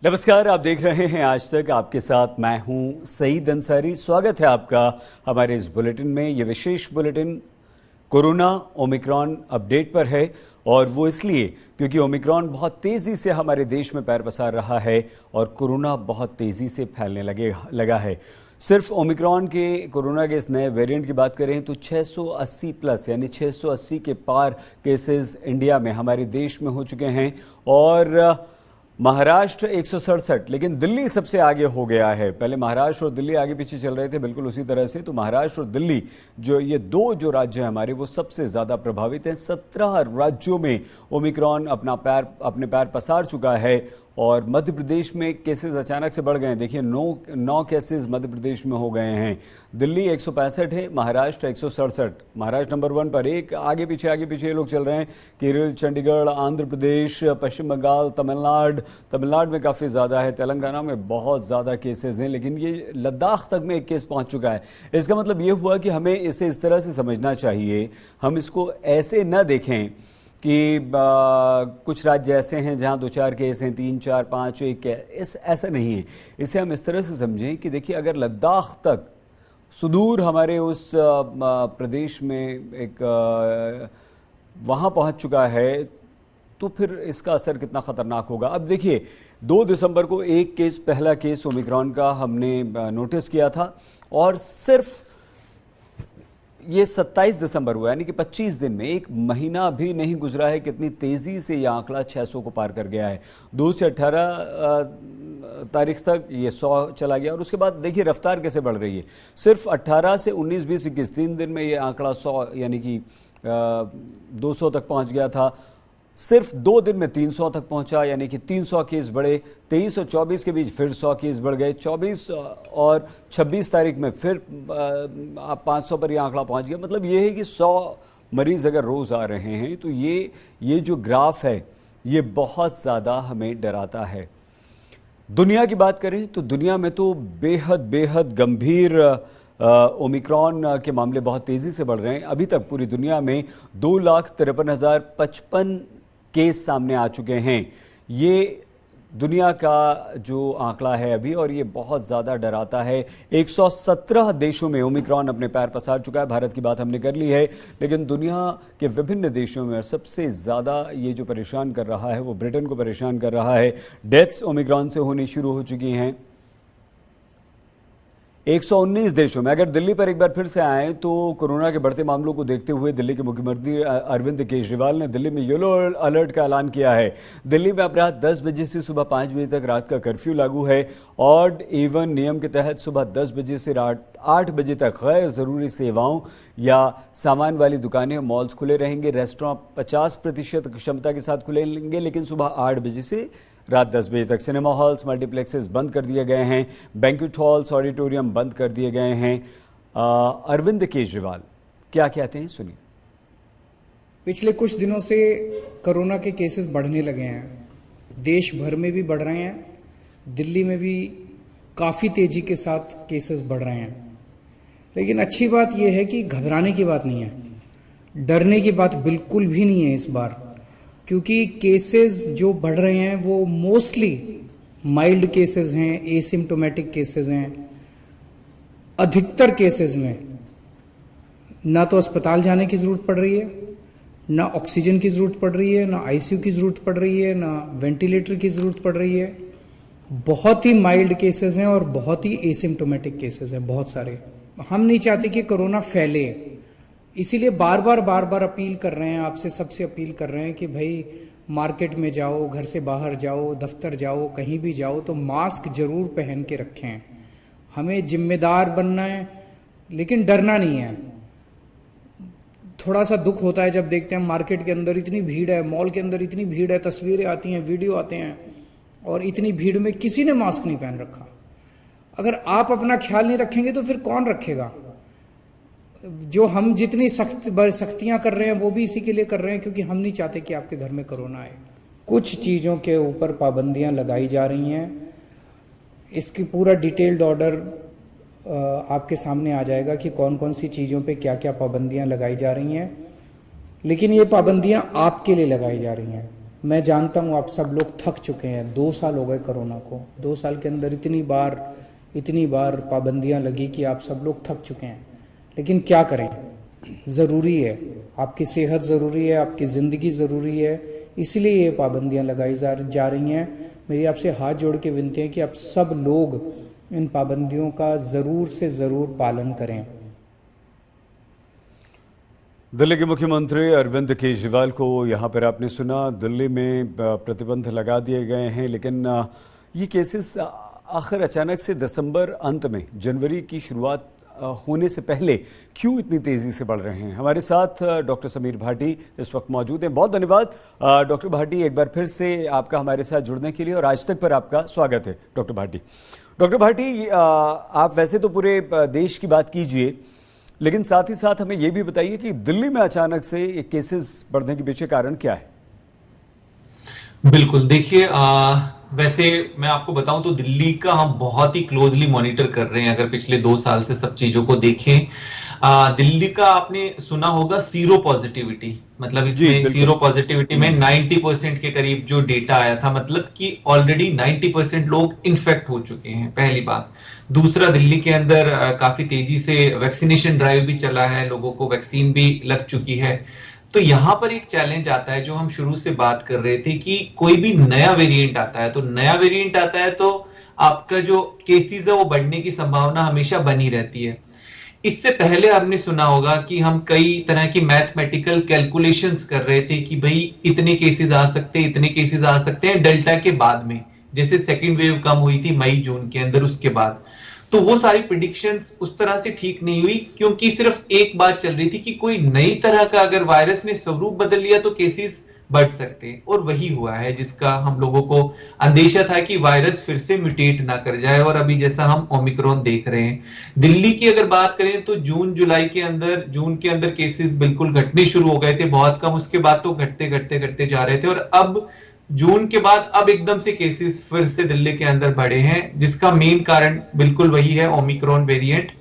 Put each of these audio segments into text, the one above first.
नमस्कार, आप देख रहे हैं आज तक। आपके साथ मैं हूं सईद अंसारी। स्वागत है आपका हमारे इस बुलेटिन में। ये विशेष बुलेटिन कोरोना ओमिक्रॉन अपडेट पर है और वो इसलिए क्योंकि ओमिक्रॉन बहुत तेज़ी से हमारे देश में पैर पसार रहा है और कोरोना बहुत तेज़ी से फैलने लगा है। सिर्फ ओमिक्रॉन के कोरोना के इस नए वेरिएंट की बात करें तो 680 प्लस यानी 680 के पार केसेस इंडिया में हमारे देश में हो चुके हैं और महाराष्ट्र 167, लेकिन दिल्ली सबसे आगे हो गया है। पहले महाराष्ट्र और दिल्ली आगे पीछे चल रहे थे, बिल्कुल उसी तरह से। तो महाराष्ट्र और दिल्ली ये दो राज्य हैं हमारे, वो सबसे ज़्यादा प्रभावित हैं। 17 राज्यों में ओमिक्रॉन अपने पैर पसार चुका है और मध्य प्रदेश में केसेस अचानक से बढ़ गए हैं। देखिए 9 केसेस मध्य प्रदेश में हो गए हैं। दिल्ली 165 है, महाराष्ट्र 167। महाराष्ट्र नंबर 1 पर। एक आगे पीछे ये लोग चल रहे हैं। केरल, चंडीगढ़, आंध्र प्रदेश, पश्चिम बंगाल, तमिलनाडु में काफ़ी ज़्यादा है। तेलंगाना में बहुत ज़्यादा केसेस हैं, लेकिन ये लद्दाख तक में एक केस पहुंच चुका है। इसका मतलब ये हुआ कि हमें इसे इस तरह से समझना चाहिए। हम इसको ऐसे न देखें कि कुछ राज्य ऐसे हैं जहां 2-4 केस हैं, 3, 4, 5, 1 ऐसा नहीं है। इसे हम इस तरह से समझें कि देखिए, अगर लद्दाख तक सुदूर हमारे उस प्रदेश में एक वहां पहुंच चुका है तो फिर इसका असर कितना खतरनाक होगा। अब देखिए 2 दिसंबर को पहला केस ओमिक्रॉन का हमने नोटिस किया था और सिर्फ ये 27 दिसंबर हुआ, यानी कि 25 दिन में, एक महीना भी नहीं गुजरा है कितनी तेजी से यह आंकड़ा 600 को पार कर गया है। 2 से 18 तारीख तक ये 100 चला गया और उसके बाद देखिए रफ्तार कैसे बढ़ रही है। सिर्फ 18 से 19, 20, 21 3 दिन में ये आंकड़ा 100 यानी कि 200 तक पहुंच गया था। सिर्फ 2 दिन में 300 तक पहुंचा, यानी कि 300 केस बढ़े। 23 और 24 के बीच फिर 100 केस बढ़ गए। 24 और 26 तारीख में फिर 500 पर यह आंकड़ा पहुंच गया। मतलब ये है कि 100 मरीज अगर रोज आ रहे हैं तो ये जो ग्राफ है ये बहुत ज़्यादा हमें डराता है। दुनिया की बात करें तो दुनिया में तो बेहद गंभीर ओमिक्रॉन के मामले बहुत तेज़ी से बढ़ रहे हैं। अभी तक पूरी दुनिया में 2,53,055 केस सामने आ चुके हैं। ये दुनिया का जो आंकड़ा है अभी, और ये बहुत ज़्यादा डराता है। 117 देशों में ओमिक्रॉन अपने पैर पसार चुका है। भारत की बात हमने कर ली है, लेकिन दुनिया के विभिन्न देशों में सबसे ज़्यादा ये जो परेशान कर रहा है वो ब्रिटेन को परेशान कर रहा है। डेथ्स ओमिक्रॉन से होनी शुरू हो चुकी हैं 119 देशों में। अगर दिल्ली पर एक बार फिर से आए तो कोरोना के बढ़ते मामलों को देखते हुए दिल्ली के मुख्यमंत्री अरविंद केजरीवाल ने दिल्ली में येलो अलर्ट का ऐलान किया है। दिल्ली में अब रात 10 बजे से सुबह 5 बजे तक रात का कर्फ्यू लागू है। ऑड इवन नियम के तहत सुबह 10 बजे से रात 8 बजे तक गैर ज़रूरी सेवाओं या सामान वाली दुकानें, मॉल्स खुले रहेंगे। रेस्टोरेंट 50% क्षमता के साथ खुलेंगे, लेकिन सुबह 8 बजे से रात 10 बजे तक। सिनेमा हॉल्स, मल्टीप्लेक्सेस बंद कर दिए गए हैं। बैंक्वेट हॉल्स, ऑडिटोरियम बंद कर दिए गए हैं। अरविंद केजरीवाल क्या कहते हैं, सुनिए। पिछले कुछ दिनों से कोरोना के केसेस बढ़ने लगे हैं। देश भर में भी बढ़ रहे हैं, दिल्ली में भी काफ़ी तेजी के साथ केसेस बढ़ रहे हैं। लेकिन अच्छी बात यह है कि घबराने की बात नहीं है, डरने की बात बिल्कुल भी नहीं है इस बार, क्योंकि केसेस जो बढ़ रहे हैं वो मोस्टली माइल्ड केसेस हैं, एसिम्टोमेटिक केसेस हैं। अधिकतर केसेस में ना तो अस्पताल जाने की जरूरत पड़ रही है, ना ऑक्सीजन की जरूरत पड़ रही है, ना आईसीयू की जरूरत पड़ रही है, ना वेंटिलेटर की जरूरत पड़ रही है। बहुत ही माइल्ड केसेस हैं और बहुत ही एसिम्टोमेटिक केसेस हैं, बहुत सारे। हम नहीं चाहते कि कोरोना फैले, इसीलिए बार बार अपील कर रहे हैं, आपसे सबसे अपील कर रहे हैं कि भाई मार्केट में जाओ, घर से बाहर जाओ, दफ्तर जाओ, कहीं भी जाओ तो मास्क जरूर पहन के रखें। हमें जिम्मेदार बनना है, लेकिन डरना नहीं है। थोड़ा सा दुख होता है जब देखते हैं मार्केट के अंदर इतनी भीड़ है, मॉल के अंदर इतनी भीड़ है, तस्वीरें आती हैं, वीडियो आते हैं, और इतनी भीड़ में किसी ने मास्क नहीं पहन रखा। अगर आप अपना ख्याल नहीं रखेंगे तो फिर कौन रखेगा? जो हम जितनी सख्तियां कर रहे हैं वो भी इसी के लिए कर रहे हैं, क्योंकि हम नहीं चाहते कि आपके घर में कोरोना आए। कुछ चीज़ों के ऊपर पाबंदियां लगाई जा रही हैं। इसकी पूरा डिटेल्ड ऑर्डर आपके सामने आ जाएगा कि कौन कौन सी चीज़ों पे क्या क्या पाबंदियां लगाई जा रही हैं। लेकिन ये पाबंदियां आपके लिए लगाई जा रही हैं, मैं जानता हूँ आप सब लोग थक चुके हैं। 2 साल हो गए कोरोना को, 2 साल के अंदर इतनी बार पाबंदियां लगी कि आप सब लोग थक चुके हैं। लेकिन क्या करें, ज़रूरी है, आपकी सेहत ज़रूरी है, आपकी ज़िंदगी ज़रूरी है, इसलिए ये पाबंदियां लगाई जा रही हैं। मेरी आपसे हाथ जोड़ के विनती है कि आप सब लोग इन पाबंदियों का ज़रूर से ज़रूर पालन करें। दिल्ली के मुख्यमंत्री अरविंद केजरीवाल को यहाँ पर आपने सुना, दिल्ली में प्रतिबंध लगा दिए गए हैं, लेकिन ये केसेस आखिर अचानक से दिसंबर अंत में जनवरी की शुरुआत होने से पहले क्यों इतनी तेजी से बढ़ रहे हैं। हमारे साथ डॉक्टर समीर भाटी इस वक्त मौजूद हैं। बहुत धन्यवाद डॉक्टर भाटी, एक बार फिर से आपका हमारे साथ जुड़ने के लिए, और आज तक पर आपका स्वागत है डॉक्टर भाटी। डॉक्टर भाटी, आप वैसे तो पूरे देश की बात कीजिए, लेकिन साथ ही साथ हमें यह भी बताइए कि दिल्ली में अचानक से केसेस बढ़ने के पीछे कारण क्या है। बिल्कुल, देखिए वैसे मैं आपको बताऊं तो दिल्ली का हम बहुत ही क्लोजली मॉनिटर कर रहे हैं। अगर पिछले 2 साल से सब चीजों को देखें, दिल्ली का आपने सुना होगा सीरो पॉजिटिविटी, मतलब इसमें सीरो पॉजिटिविटी में 90% के करीब जो डेटा आया था, मतलब कि ऑलरेडी 90% लोग इन्फेक्ट हो चुके हैं, पहली बात। दूसरा, दिल्ली के अंदर काफी तेजी से वैक्सीनेशन ड्राइव भी चला है, लोगों को वैक्सीन भी लग चुकी है। तो यहां पर एक चैलेंज आता है जो हम शुरू से बात कर रहे थे कि कोई भी नया वेरिएंट आता है तो आपका जो केसेस है वो बढ़ने की संभावना हमेशा बनी रहती है। इससे पहले आपने सुना होगा कि हम कई तरह की मैथमेटिकल कैलकुलेशंस कर रहे थे कि भाई इतने केसेस आ सकते हैं डेल्टा के बाद में, जैसे सेकेंड वेव कम हुई थी मई जून के अंदर, उसके बाद तो वो सारी प्रिडिक्शंस उस तरह से ठीक नहीं हुई, क्योंकि सिर्फ एक बात चल रही थी कि कोई नई तरह का अगर वायरस ने स्वरूप बदल लिया तो केसेस बढ़ सकते हैं, और वही हुआ है जिसका हम लोगों को अंदेशा था कि वायरस फिर से म्यूटेट ना कर जाए, और अभी जैसा हम ओमिक्रॉन देख रहे हैं। दिल्ली की अगर बात करें तो जून के अंदर केसेस बिल्कुल घटने शुरू हो गए थे, बहुत कम, उसके बाद तो घटते जा रहे थे, और अब जून के बाद अब एकदम से केसेस फिर से दिल्ली के अंदर बढ़े हैं, जिसका मेन कारण बिल्कुल वही है, ओमिक्रॉन वेरिएंट।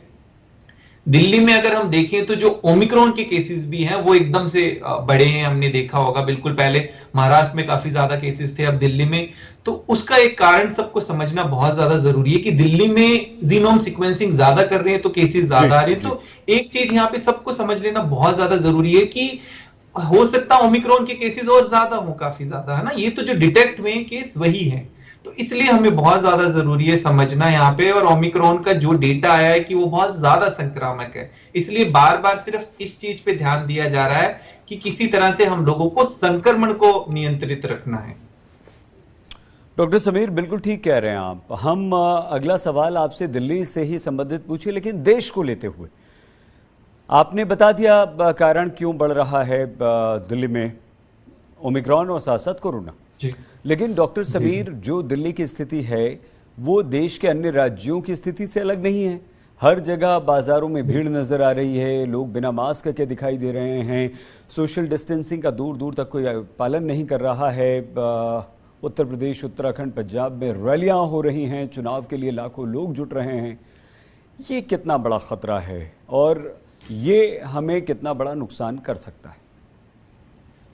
दिल्ली में अगर हम देखें तो जो ओमिक्रॉन के केसेस भी हैं वो एकदम से बढ़े हैं, हमने देखा होगा। बिल्कुल पहले महाराष्ट्र में काफी ज्यादा केसेस थे, अब दिल्ली में, तो उसका एक कारण सबको समझना बहुत ज्यादा जरूरी है कि दिल्ली में जीनोम सीक्वेंसिंग ज्यादा कर रहे हैं तो केसेस ज्यादा आ रहे हैं। तो एक चीज यहाँ पे सबको समझ लेना बहुत ज्यादा जरूरी है कि हो सकता है ओमिक्रॉन के केसेस और ज्यादा हो, काफी ज्यादा, है ना। ये तो जो डिटेक्ट हुए केस वही है, तो इसलिए हमें बहुत ज्यादा जरूरी है समझना यहाँ पे। और ओमिक्रॉन का जो डेटा आया है कि वो बहुत ज्यादा संक्रामक है, इसलिए बार बार सिर्फ इस चीज पे ध्यान दिया जा रहा है कि किसी तरह से हम लोगों को संक्रमण को नियंत्रित रखना है। डॉक्टर समीर, बिल्कुल ठीक कह रहे हैं आप। हम अगला सवाल आपसे दिल्ली से ही संबंधित पूछे, लेकिन देश को लेते हुए आपने बता दिया कारण क्यों बढ़ रहा है दिल्ली में ओमिक्रॉन और साथ साथ कोरोना, लेकिन डॉक्टर समीर, जो दिल्ली की स्थिति है वो देश के अन्य राज्यों की स्थिति से अलग नहीं है। हर जगह बाजारों में भीड़ नजर आ रही है, लोग बिना मास्क के दिखाई दे रहे हैं, सोशल डिस्टेंसिंग का दूर दूर तक कोई पालन नहीं कर रहा है। उत्तर प्रदेश, उत्तराखंड, पंजाब में रैलियां हो रही हैं, चुनाव के लिए लाखों लोग जुट रहे हैं। ये कितना बड़ा खतरा है और ये हमें कितना बड़ा नुकसान कर सकता है?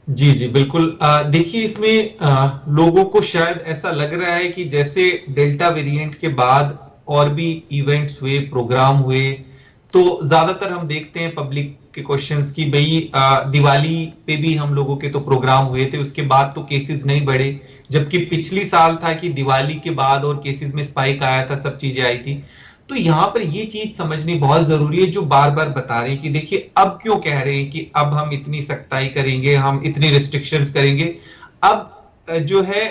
जी बिल्कुल। देखिए, इसमें लोगों को शायद ऐसा लग रहा है कि जैसे डेल्टा वेरिएंट के बाद और भी इवेंट्स हुए, प्रोग्राम हुए, तो ज्यादातर हम देखते हैं पब्लिक के क्वेश्चंस की भाई दिवाली पे भी हम लोगों के तो प्रोग्राम हुए थे, उसके बाद तो केसेस नहीं बढ़े, जबकि पिछली साल था कि दिवाली के बाद और केसेस में स्पाइक आया था, सब चीजें आई थी। तो यहां पर ये चीज समझनी बहुत जरूरी है, जो बार बार बता रहे हैं कि देखिए अब क्यों कह रहे हैं कि अब हम इतनी सख्ताई करेंगे, हम इतनी रिस्ट्रिक्शंस करेंगे। अब जो है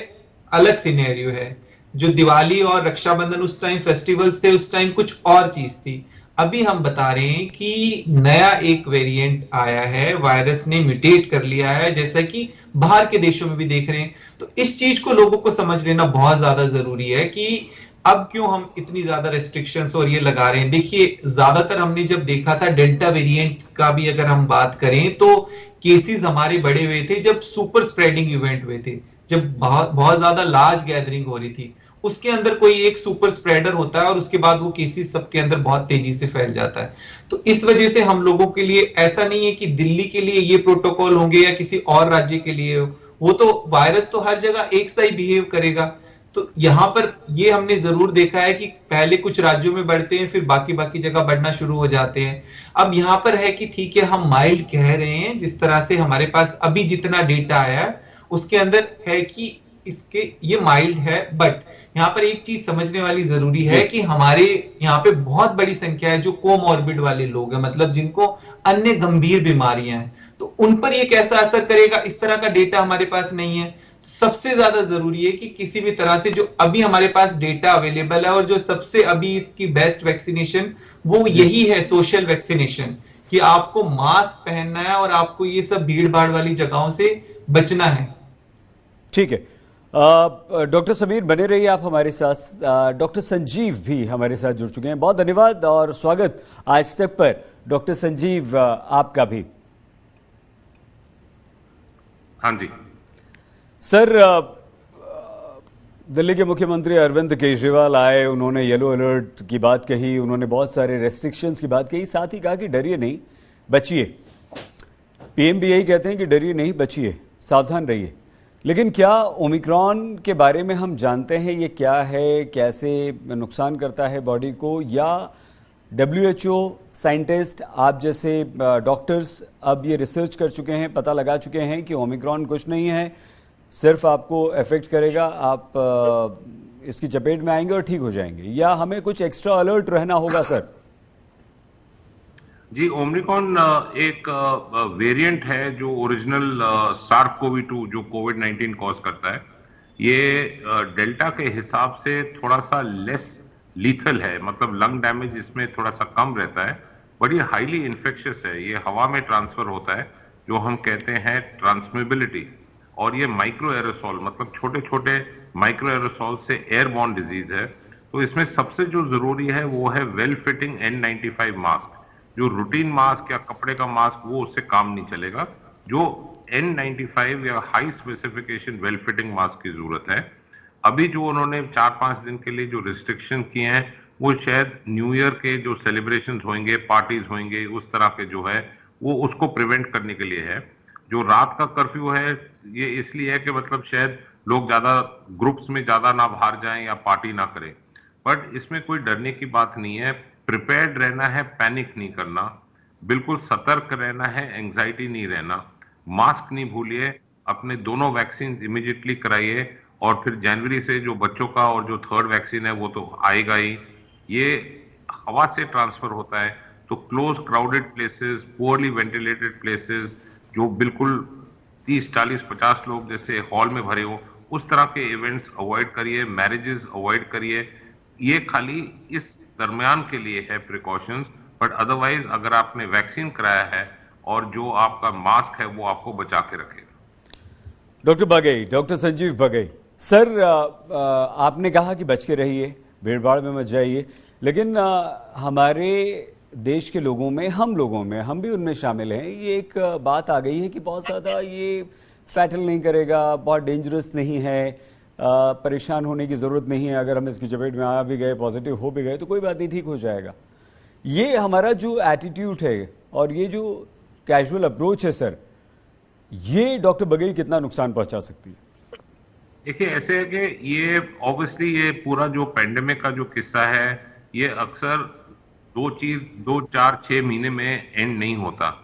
अलग सिनेरियो है, जो दिवाली और रक्षाबंधन उस टाइम फेस्टिवल्स थे, उस टाइम कुछ और चीज थी। अभी हम बता रहे हैं कि नया एक वेरिएंट आया है, वायरस ने म्यूटेट कर लिया है, जैसा कि बाहर के देशों में भी देख रहे हैं। तो इस चीज को लोगों को समझ लेना बहुत ज्यादा जरूरी है कि अब क्यों हम इतनी ज्यादा रेस्ट्रिक्शंस और ये लगा रहे हैं। देखिए, ज्यादातर हमने जब देखा था डेल्टा वेरिएंट का भी अगर हम बात करें तो केसेस हमारे बढ़े हुए थे जब सुपर स्प्रेडिंग इवेंट हुए थे, जब बहुत ज्यादा लार्ज गैदरिंग हो रही थी, उसके अंदर कोई एक सुपर स्प्रेडर होता है और उसके बाद वो केसेस सबके अंदर बहुत तेजी से फैल जाता है। तो इस वजह से हम लोगों के लिए ऐसा नहीं है कि दिल्ली के लिए ये प्रोटोकॉल होंगे या किसी और राज्य के लिए वो तो वायरस तो हर जगह एक सा ही बिहेव करेगा। तो यहां पर ये हमने जरूर देखा है कि पहले कुछ राज्यों में बढ़ते हैं, फिर बाकी जगह बढ़ना शुरू हो जाते हैं। अब यहां पर है कि ठीक है, हम माइल्ड कह रहे हैं, जिस तरह से हमारे पास अभी जितना डेटा आया उसके अंदर है कि इसके ये माइल्ड है। बट यहाँ पर एक चीज समझने वाली जरूरी है कि हमारे यहाँ पे बहुत बड़ी संख्या है जो कोमॉर्बिड वाले लोग हैं, मतलब जिनको अन्य गंभीर बीमारियां हैं। तो उन पर ये कैसा असर करेगा, इस तरह का डेटा हमारे पास नहीं है। सबसे ज्यादा जरूरी है कि किसी भी तरह से जो अभी हमारे पास डेटा अवेलेबल है, और जो सबसे अभी इसकी बेस्ट वैक्सीनेशन वो यही है, सोशल वैक्सीनेशन, कि आपको मास्क पहनना है और आपको ये सब भीड़ भाड़ वाली जगहों से बचना है। ठीक है, डॉक्टर समीर बने रहिए आप हमारे साथ। डॉक्टर संजीव भी हमारे साथ जुड़ चुके हैं, बहुत धन्यवाद और स्वागत आज तक पर। डॉक्टर संजीव आपका भी। हाँ जी सर, दिल्ली के मुख्यमंत्री अरविंद केजरीवाल आए, उन्होंने येलो अलर्ट की बात कही, उन्होंने बहुत सारे रेस्ट्रिक्शंस की बात कही, साथ ही कहा कि डरिए नहीं, बचिए। पीएम भी यही कहते हैं कि डरिए नहीं, बचिए, सावधान रहिए। लेकिन क्या ओमिक्रॉन के बारे में हम जानते हैं ये क्या है, कैसे नुकसान करता है बॉडी को, या WHO साइंटिस्ट, आप जैसे डॉक्टर्स अब ये रिसर्च कर चुके हैं, पता लगा चुके हैं कि ओमिक्रॉन कुछ नहीं है, सिर्फ आपको इफेक्ट करेगा, आप इसकी चपेट में आएंगे और ठीक हो जाएंगे, या हमें कुछ एक्स्ट्रा अलर्ट रहना होगा सर? जी, ओमिक्रॉन एक वेरिएंट है जो ओरिजिनल SARS-CoV-2 जो कोविड-19 कॉज करता है। ये डेल्टा के हिसाब से थोड़ा सा लेस लीथल है, मतलब लंग डैमेज इसमें थोड़ा सा कम रहता है, बट ये हाईली इन्फेक्शियस है। ये हवा में ट्रांसफर होता है, जो हम कहते हैं ट्रांसमिबिलिटी, और ये माइक्रो एरोसॉल, मतलब छोटे छोटे माइक्रो एरोसॉल से एयरबॉर्न डिजीज है। तो इसमें सबसे जो जरूरी है वो है वेल फिटिंग N95 मास्क। जो रूटीन मास्क या कपड़े का मास्क वो उससे काम नहीं चलेगा, जो N95 या high specification well fitting mask की जरूरत है। अभी जो उन्होंने 4-5 दिन के लिए जो रिस्ट्रिक्शन किए हैं वो शायद न्यू ईयर के जो सेलिब्रेशन होंगे, पार्टीज होंगे, उस तरह के जो है वो उसको प्रिवेंट करने के लिए है। जो रात का कर्फ्यू है ये इसलिए है कि मतलब शायद लोग ज्यादा ग्रुप्स में ज्यादा ना बाहर जाएं या पार्टी ना करें, बट इसमें कोई डरने की बात नहीं है। प्रिपेयर्ड रहना है, पैनिक नहीं करना, बिल्कुल सतर्क रहना है, एंजाइटी नहीं रहना। मास्क नहीं भूलिए, अपने दोनों वैक्सीन इमीडिएटली कराइए, और फिर जनवरी से जो बच्चों का और जो थर्ड वैक्सीन है वो तो आएगा ही। ये हवा से ट्रांसफर होता है, तो close crowded places, poorly ventilated places, जो बिल्कुल 30, 40, 50 लोग जैसे हॉल में भरे हो, उस तरह के इवेंट्स अवॉइड करिए, मैरिजेस अवॉइड करिए। ये खाली इस दरमियान के लिए है प्रिकॉशंस, बट अदरवाइज अगर आपने वैक्सीन कराया है और जो आपका मास्क है वो आपको बचा के रखेगा। Doctor Baghel, doctor Sanjeev Baghel sir, आपने कहा कि बच के रहिए, भीड़ भाड़ में मत जाइए, लेकिन हमारे देश के लोगों में, हम लोगों में, हम भी उनमें शामिल हैं, ये एक बात आ गई है कि बहुत ज़्यादा ये फैटल नहीं करेगा, बहुत डेंजरस नहीं है, परेशान होने की ज़रूरत नहीं है, अगर हम इसकी चपेट में आ भी गए, पॉजिटिव हो भी गए तो कोई बात नहीं, ठीक हो जाएगा। ये हमारा जो एटीट्यूड है और ये जो कैजुअल अप्रोच है सर, ये डॉक्टर बघेल कितना नुकसान पहुंचा सकती है? देखिए, ऐसे है कि ये ऑब्वियसली ये पूरा जो पेंडेमिक का जो किस्सा है ये अक्सर 2, 4, 6 महीने में एंड नहीं होता।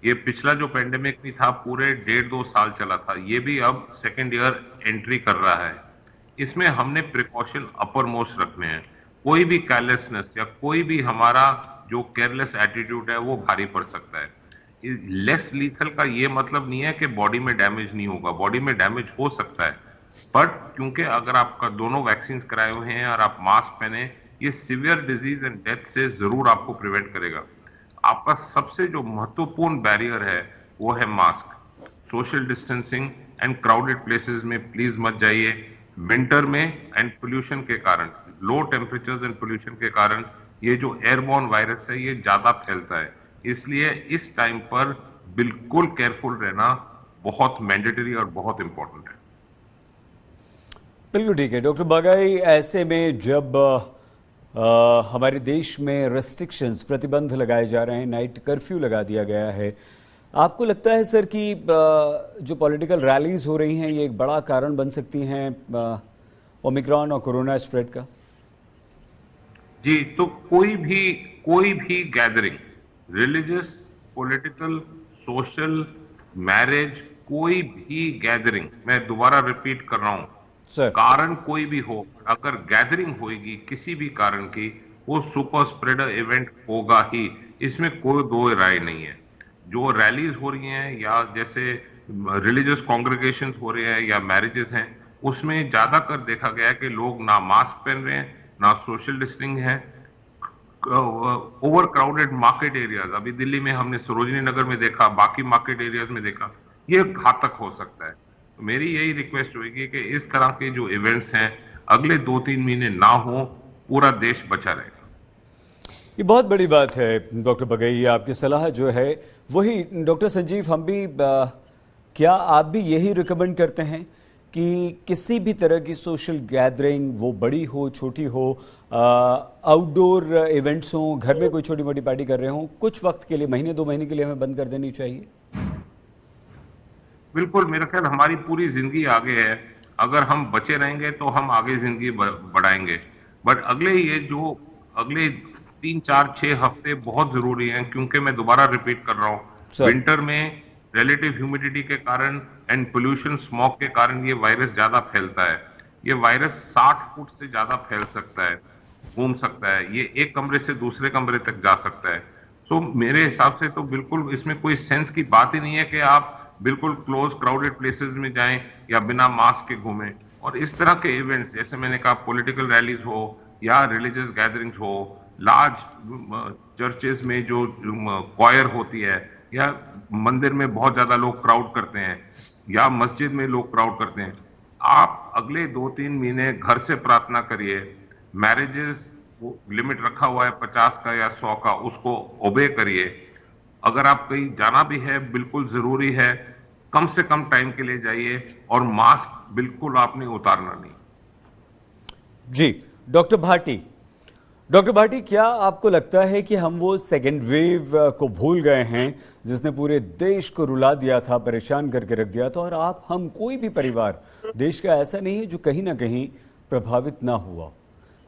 ये पिछला जो पेंडेमिक भी था पूरे 1.5-2 साल चला था, ये भी अब सेकेंड ईयर एंट्री कर रहा है। इसमें हमने प्रिकॉशन अपर मोस्ट रखने हैं। कोई भी केयरलेसनेस या कोई भी हमारा जो केयरलेस एटीट्यूड है वो भारी पड़ सकता है। लेस लीथल का ये मतलब नहीं है कि बॉडी में डैमेज नहीं होगा, बॉडी में डैमेज हो सकता है, बट क्योंकि अगर आपका दोनों वैक्सीन कराए हुए हैं और आप मास्क पहने, ये सीवियर डिजीज एंड डेथ से जरूर आपको प्रिवेंट करेगा। आपका सबसे जो महत्वपूर्ण बैरियर है वो है mask. Social distancing and crowded places में प्लीज मत जाइए। विंटर में एंड पोल्यूशन के कारण, लो टेम्परेचर्स एंड पोल्यूशन के कारण ये जो एयरबॉर्न वायरस है ये ज्यादा फैलता है, इसलिए इस टाइम पर बिल्कुल केयरफुल रहना बहुत मैंडेटरी और बहुत इंपॉर्टेंट है। बिल्कुल ठीक है डॉक्टर बघेल, ऐसे में जब हमारे देश में रेस्ट्रिक्शंस, प्रतिबंध लगाए जा रहे हैं, नाइट कर्फ्यू लगा दिया गया है, आपको लगता है सर कि जो पॉलिटिकल रैलीज हो रही हैं ये एक बड़ा कारण बन सकती हैं ओमिक्रॉन और कोरोना स्प्रेड का? जी, तो कोई भी gathering, religious, political, social, marriage, कोई भी गैदरिंग, मैं दोबारा रिपीट कर रहा हूं, सर, कारण कोई भी हो, अगर गैदरिंग होगी किसी भी कारण की, वो सुपर स्प्रेडर इवेंट होगा ही, इसमें कोई दो राय नहीं है। जो रैलीज हो रही हैं या जैसे रिलीजियस कॉन्ग्रेगेशंस हो रहे हैं या मैरिजेस हैं, उसमें ज्यादातर देखा गया है कि लोग ना मास्क पहन रहे हैं, ना सोशल डिस्टेंसिंग है, ओवर क्राउडेड मार्केट एरियाज, अभी दिल्ली में हमने सरोजनी नगर में देखा, बाकी मार्केट एरियाज में देखा, ये घातक हो सकता है। तो मेरी यही रिक्वेस्ट होगी कि इस तरह के जो इवेंट्स हैं अगले 2-3 महीने ना हो, पूरा देश बचा रहेगा। ये बहुत बड़ी बात है डॉक्टर बगई, आपकी सलाह जो है वही। डॉक्टर संजीव, हम भी क्या आप भी यही रिकमेंड करते हैं कि किसी भी तरह की सोशल गैदरिंग, वो बड़ी हो छोटी हो, आउटडोर इवेंट्स हो, घर में कोई छोटी मोटी पार्टी कर रहे हो, कुछ वक्त के लिए, महीने 2 महीने के लिए हमें बंद कर देनी चाहिए? बिल्कुल, मेरा ख्याल हमारी पूरी जिंदगी आगे है, अगर हम बचे रहेंगे तो हम आगे जिंदगी बढ़ाएंगे। बट अगले 3-4-6 हफ्ते बहुत जरूरी हैं, क्योंकि मैं दोबारा रिपीट कर रहा हूं, विंटर में रिलेटिव ह्यूमिडिटी के कारण एंड पोल्यूशन, स्मॉग के कारण ये वायरस ज्यादा फैलता है। ये वायरस 60 फुट से ज्यादा फैल सकता है, घूम सकता है, ये एक कमरे से दूसरे कमरे तक जा सकता है। सो मेरे हिसाब से तो बिल्कुल इसमें कोई सेंस की बात ही नहीं है कि आप बिल्कुल क्लोज क्राउडेड प्लेसेस में जाएं या बिना मास्क के घूमें। और इस तरह के इवेंट्स, जैसे मैंने कहा, पॉलिटिकल रैलीज हो या रिलीजियस गैदरिंग्स हो, लार्ज चर्चेस में जो क्वायर होती है, या मंदिर में बहुत ज्यादा लोग क्राउड करते हैं, या मस्जिद में लोग क्राउड करते हैं, आप अगले 2-3 महीने घर से प्रार्थना करिए। मैरिजेस लिमिट रखा हुआ है 50 का या 100 का, उसको ओबे करिए। अगर आप कहीं जाना भी है, बिल्कुल जरूरी है, कम से कम टाइम के लिए जाइए, और मास्क बिल्कुल आपने उतारना नहीं। जी, डॉक्टर भाटी, क्या आपको लगता है कि हम वो सेकेंड वेव को भूल गए हैं जिसने पूरे देश को रुला दिया था, परेशान करके रख दिया था, और हम कोई भी परिवार देश का ऐसा नहीं है जो कहीं ना कहीं प्रभावित ना हुआ?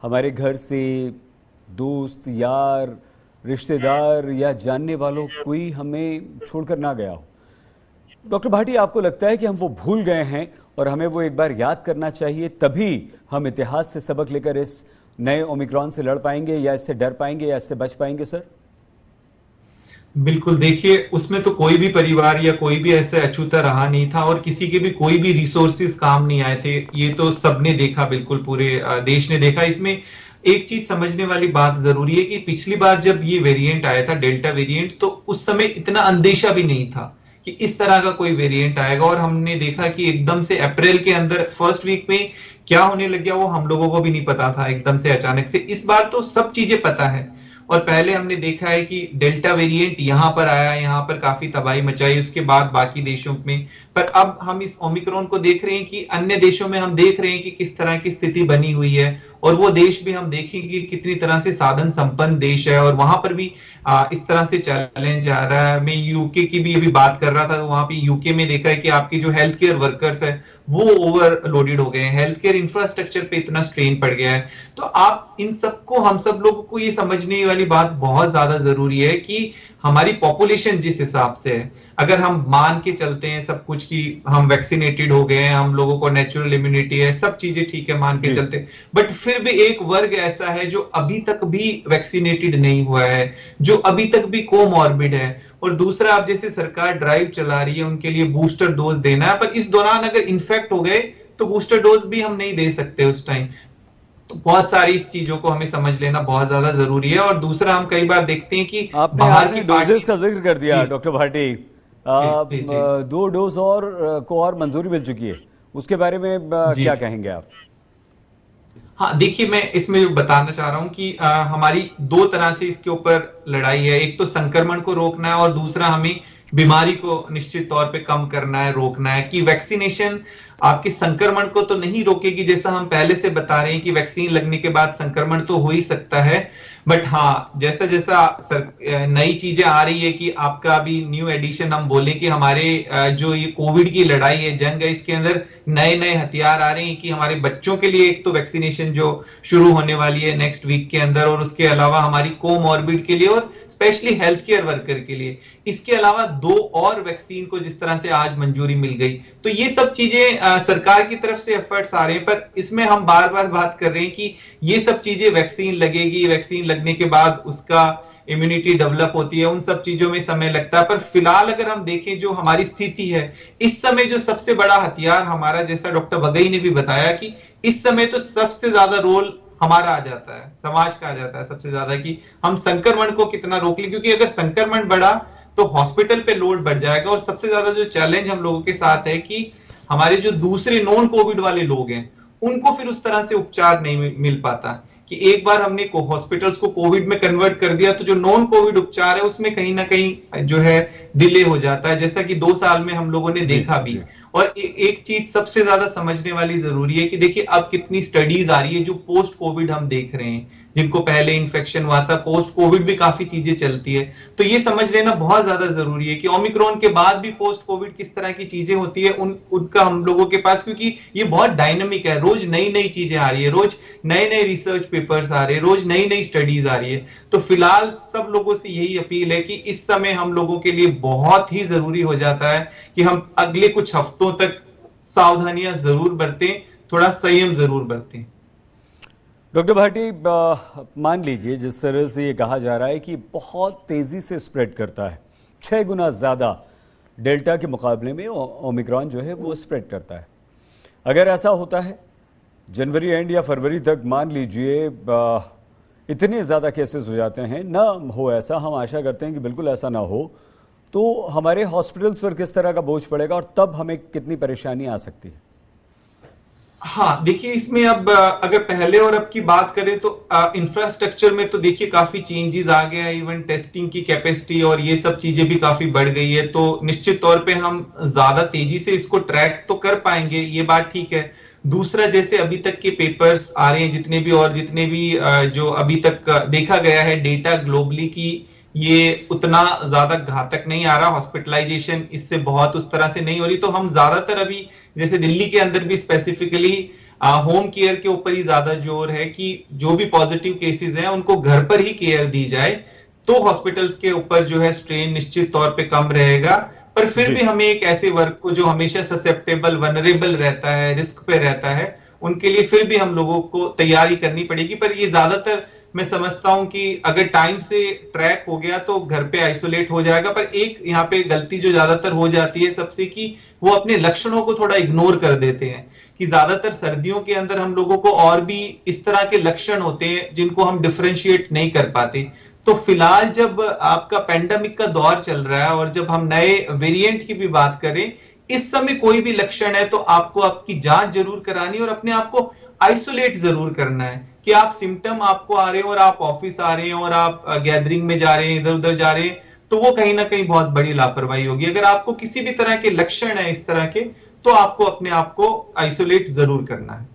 हमारे घर से दोस्त, यार, रिश्तेदार या जानने वालों कोई हमें छोड़कर ना गया हो। डॉक्टर भाटी, आपको लगता है कि हम वो भूल गए हैं और हमें वो एक बार याद करना चाहिए, तभी हम इतिहास से सबक लेकर इस नए ओमिक्रॉन से लड़ पाएंगे, या इससे डर पाएंगे, या इससे बच पाएंगे? सर बिल्कुल, देखिए, उसमें तो कोई भी परिवार या कोई भी ऐसे अछूता रहा नहीं था, और किसी के भी कोई भी रिसोर्सेज काम नहीं आए थे। ये तो सबने देखा, बिल्कुल पूरे देश ने देखा। इसमें एक चीज समझने वाली बात जरूरी है कि पिछली बार जब ये वेरिएंट आया था, डेल्टा वेरिएंट, तो उस समय इतना अंदेशा भी नहीं था कि इस तरह का कोई वेरिएंट आएगा। और हमने देखा कि एकदम से अप्रैल के अंदर फर्स्ट वीक में क्या होने लग गया, वो हम लोगों को भी नहीं पता था, एकदम से अचानक से। इस बार तो सब चीजें पता है, और पहले हमने देखा है कि डेल्टा वेरिएंट यहां पर आया, यहां पर काफी तबाही मचाई, उसके बाद बाकी देशों में। पर अब हम इस ओमिक्रॉन को देख रहे हैं कि अन्य देशों में हम देख रहे हैं कि किस तरह की स्थिति बनी हुई है, और वो देश भी हम देखेंगे कि कितनी तरह से साधन संपन्न देश है, और वहां पर भी इस तरह से चैलेंज आ रहा है। मैं यूके की भी अभी बात कर रहा था, तो वहां पे यूके में देखा है कि आपकी जो हेल्थ केयर वर्कर्स है वो ओवरलोडेड हो गए हैं, हेल्थ केयर इंफ्रास्ट्रक्चर पे इतना स्ट्रेन पड़ गया है। तो आप इन सबको, हम सब लोगों को ये समझने वाली बात बहुत ज्यादा जरूरी है कि हमारी पॉपुलेशन जिस हिसाब से है, अगर हम मान के चलते हैं सब कुछ कि हम वैक्सीनेटेड हो गए हैं, हम लोगों को नेचुरल इम्यूनिटी है, सब चीजें ठीक है, मान के चलते, बट फिर भी एक वर्ग ऐसा है जो अभी तक भी वैक्सीनेटेड नहीं हुआ है, जो अभी तक भी कोमॉर्बिड है। और दूसरा, आप जैसे सरकार ड्राइव चला रही है उनके लिए बूस्टर डोज देना है, पर इस दौरान अगर इन्फेक्ट हो गए तो बूस्टर डोज भी हम नहीं दे सकते उस टाइम। तो बहुत सारी इस चीजों को हमें समझ लेना बहुत ज्यादा जरूरी है। और दूसरा, हम कई बार देखते हैं कि बाहर की डोजेस का जिक्र कर दिया डॉक्टर भाटी, 2 डोज और मंजूरी मिल चुकी है, उसके बारे में क्या कहेंगे आप? हाँ, देखिए, मैं इसमें बताना चाह रहा हूं कि हमारी 2 तरह से इसके ऊपर लड़ाई है। एक तो संक्रमण को रोकना है, और दूसरा हमें बीमारी को निश्चित तौर पे कम करना है, रोकना है। कि वैक्सीनेशन आपके संक्रमण को तो नहीं रोकेगी, जैसा हम पहले से बता रहे हैं कि वैक्सीन लगने के बाद संक्रमण तो हो ही सकता है, बट हाँ, जैसा जैसा नई चीजें आ रही है कि आपका अभी न्यू एडिशन हम बोले कि हमारे जो ये कोविड की लड़ाई है, जंग है, इसके अंदर नए नए हथियार आ रहे हैं कि हमारे बच्चों के लिए एक तो वैक्सीनेशन जो शुरू होने वाली है नेक्स्ट वीक के अंदर, और उसके अलावा हमारी कोमॉर्बिड के लिए और स्पेशली हेल्थ केयर वर्कर के लिए, इसके अलावा 2 और वैक्सीन को जिस तरह से आज मंजूरी मिल गई। तो ये सब चीजें सरकार की तरफ से एफर्ट्स आ रहे हैं, पर इसमें हम बार बार बात कर रहे हैं कि ये सब चीजें, वैक्सीन लगेगी, वैक्सीन लगने के बाद उसका इम्यूनिटी डेवलप होती है, उन सब चीजों में समय लगता है। पर फिलहाल अगर हम देखें जो हमारी स्थिति है इस समय, जो सबसे बड़ा हथियार हमारा, जैसा डॉक्टर बगई ने भी बताया कि इस समय तो सबसे ज्यादा रोल हमारा आ जाता है, समाज का आ जाता है सबसे ज्यादा, कि हम संक्रमण को कितना रोक लें, क्योंकि अगर संक्रमण बढ़ा तो हॉस्पिटल पे लोड बढ़ जाएगा। और सबसे ज्यादा जो चैलेंज हम लोगों के साथ है कि हमारे जो दूसरे नॉन कोविड वाले लोग हैं उनको फिर उस तरह से उपचार नहीं मिल पाता, कि एक बार हमने हॉस्पिटल्स को कोविड में कन्वर्ट कर दिया तो जो नॉन कोविड उपचार है उसमें कहीं ना कहीं जो है डिले हो जाता है, जैसा कि 2 साल में हम लोगों ने देखा भी। और एक चीज सबसे ज्यादा समझने वाली जरूरी है कि देखिए अब कितनी स्टडीज आ रही है जो पोस्ट कोविड हम देख रहे हैं, जिनको पहले इन्फेक्शन हुआ था, पोस्ट कोविड भी काफी चीजें चलती है। तो ये समझ लेना बहुत ज्यादा जरूरी है कि ओमिक्रॉन के बाद भी पोस्ट कोविड किस तरह की चीजें होती है उनका हम लोगों के पास, क्योंकि ये बहुत डायनामिक है, रोज नई नई चीजें आ रही है, रोज नए नए रिसर्च पेपर्स आ रहे हैं, रोज नई नई स्टडीज आ रही है। तो फिलहाल सब लोगों से यही अपील है कि इस समय हम लोगों के लिए बहुत ही जरूरी हो जाता है कि हम अगले कुछ हफ्तों तक सावधानियां जरूर बरतें, थोड़ा संयम जरूर बरतें। डॉक्टर भाटी, मान लीजिए जिस तरह से ये कहा जा रहा है कि बहुत तेजी से स्प्रेड करता है, 6 गुना ज्यादा डेल्टा के मुकाबले में ओमिक्रॉन जो है वो स्प्रेड करता है। अगर ऐसा होता है जनवरी एंड या फरवरी तक, मान लीजिए इतने ज़्यादा केसेस हो जाते हैं, ना हो ऐसा, हम आशा करते हैं कि बिल्कुल ऐसा ना हो, तो हमारे हॉस्पिटल्स पर किस तरह का बोझ पड़ेगा और तब हमें कितनी परेशानी आ सकती है? हाँ, देखिए इसमें अब अगर पहले और अब की बात करें तो इंफ्रास्ट्रक्चर में तो देखिए काफी चेंजेस आ गया है, इवन टेस्टिंग की कैपेसिटी और ये सब चीजें भी काफी बढ़ गई है, तो निश्चित तौर पे हम ज्यादा तेजी से इसको ट्रैक तो कर पाएंगे, ये बात ठीक है। दूसरा, जैसे अभी तक के पेपर्स आ रहे हैं जितने भी जो अभी तक देखा गया है डेटा ग्लोबली की, ये उतना ज्यादा घातक नहीं आ रहा, हॉस्पिटलाइजेशन इससे बहुत उस तरह से नहीं हो रही। तो हम ज्यादातर अभी जैसे दिल्ली के अंदर भी स्पेसिफिकली होम केयर के ऊपर ही ज्यादा जोर है कि जो भी पॉजिटिव केसेस हैं उनको घर पर ही केयर दी जाए, तो हॉस्पिटल्स के ऊपर जो है स्ट्रेन निश्चित तौर पे कम रहेगा। पर फिर भी हमें एक ऐसे वर्ग को जो हमेशा ससेप्टेबल, वनरेबल रहता है, रिस्क पे रहता है, उनके लिए फिर भी हम लोगों को तैयारी करनी पड़ेगी। पर ये ज्यादातर मैं समझता हूं कि अगर टाइम से ट्रैक हो गया तो घर पे आइसोलेट हो जाएगा। पर एक यहाँ पे गलती जो ज्यादातर हो जाती है सबसे, कि वो अपने लक्षणों को थोड़ा इग्नोर कर देते हैं, कि ज्यादातर सर्दियों के अंदर हम लोगों को और भी इस तरह के लक्षण होते हैं जिनको हम डिफरेंशिएट नहीं कर पाते। तो फिलहाल जब आपका पेंडेमिक का दौर चल रहा है और जब हम नए वेरिएंट की भी बात करें, इस समय कोई भी लक्षण है तो आपको आपकी जांच जरूर करानी और अपने आप को आइसोलेट जरूर करना है, कि आप सिम्टम आपको आ रहे हैं और आप ऑफिस आ रहे हैं और आप गैदरिंग में जा रहे हैं, इधर उधर जा रहे हैं, तो वो कहीं ना कहीं बहुत बड़ी लापरवाही होगी। अगर आपको किसी भी तरह के लक्षण है इस तरह के, तो आपको अपने आप को आइसोलेट जरूर करना है।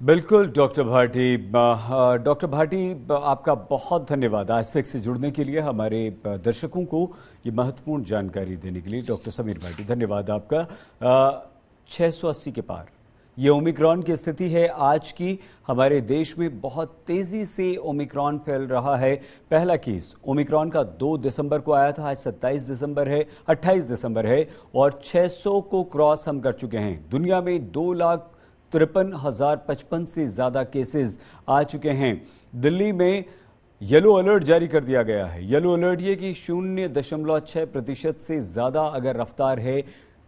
बिल्कुल डॉक्टर भाटी। डॉक्टर भाटी, आपका बहुत धन्यवाद आज तक से जुड़ने के लिए, हमारे दर्शकों को ये महत्वपूर्ण जानकारी देने के लिए। डॉक्टर समीर भाटी, धन्यवाद आपका। 680 के पार ये ओमिक्रॉन की स्थिति है आज की। हमारे देश में बहुत तेज़ी से ओमिक्रॉन फैल रहा है। पहला केस ओमिक्रॉन का 2 दिसंबर को आया था, आज 27 दिसंबर है, 28 दिसंबर है और 600 को क्रॉस हम कर चुके हैं। दुनिया में 2,53,055 से ज़्यादा केसेस आ चुके हैं। दिल्ली में येलो अलर्ट जारी कर दिया गया है। येलो अलर्ट ये कि 0.6% से ज़्यादा अगर रफ्तार है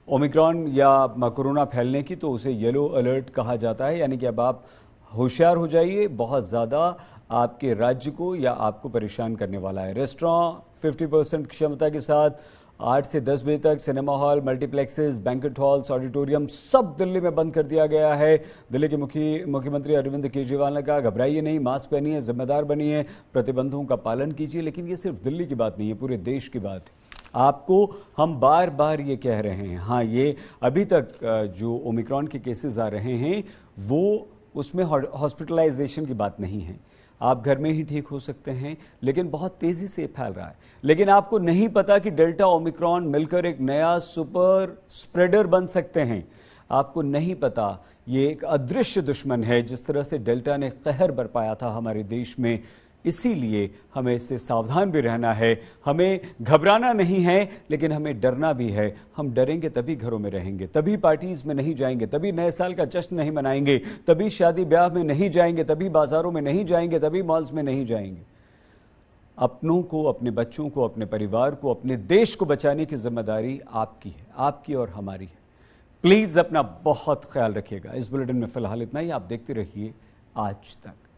ओमिक्रॉन या कोरोना फैलने की, तो उसे येलो अलर्ट कहा जाता है। यानी कि अब आप होशियार हो जाइए, बहुत ज़्यादा आपके राज्य को या आपको परेशान करने वाला है। रेस्टोरेंट 50% क्षमता के साथ 8 से 10 बजे तक, cinema hall, multiplexes, banquet halls, auditorium सब दिल्ली में बंद कर दिया गया है। दिल्ली के मुख्यमंत्री अरविंद केजरीवाल ने कहा, घबराइए नहीं, मास्क पहनिए, जिम्मेदार बनिए, प्रतिबंधों का पालन कीजिए। लेकिन ये सिर्फ दिल्ली की बात नहीं है, पूरे देश की बात है। आपको हम बार बार ये कह रहे हैं। हाँ, ये अभी तक जो ओमिक्रॉन के केसेस आ रहे हैं वो उसमें हॉस्पिटलाइजेशन की बात नहीं है। आप घर में ही ठीक हो सकते हैं, लेकिन बहुत तेजी से फैल रहा है। लेकिन आपको नहीं पता कि डेल्टा ओमिक्रॉन मिलकर एक नया सुपर स्प्रेडर बन सकते हैं। आपको नहीं पता ये एक अदृश्य दुश्मन है, जिस तरह से डेल्टा ने कहर बरपाया था हमारे देश में। इसीलिए हमें इससे सावधान भी रहना है। हमें घबराना नहीं है, लेकिन हमें डरना भी है। हम डरेंगे तभी घरों में रहेंगे, तभी पार्टीज में नहीं जाएंगे, तभी नए साल का जश्न नहीं मनाएंगे, तभी शादी ब्याह में नहीं जाएंगे, तभी बाजारों में नहीं जाएंगे, तभी मॉल्स में नहीं जाएंगे। अपनों को, अपने बच्चों को, अपने परिवार को, अपने देश को बचाने की जिम्मेदारी आपकी है, आपकी और हमारी है। प्लीज अपना बहुत ख्याल रखिएगा। इस बुलेटिन में फिलहाल इतना ही। आप देखते रहिए आज तक।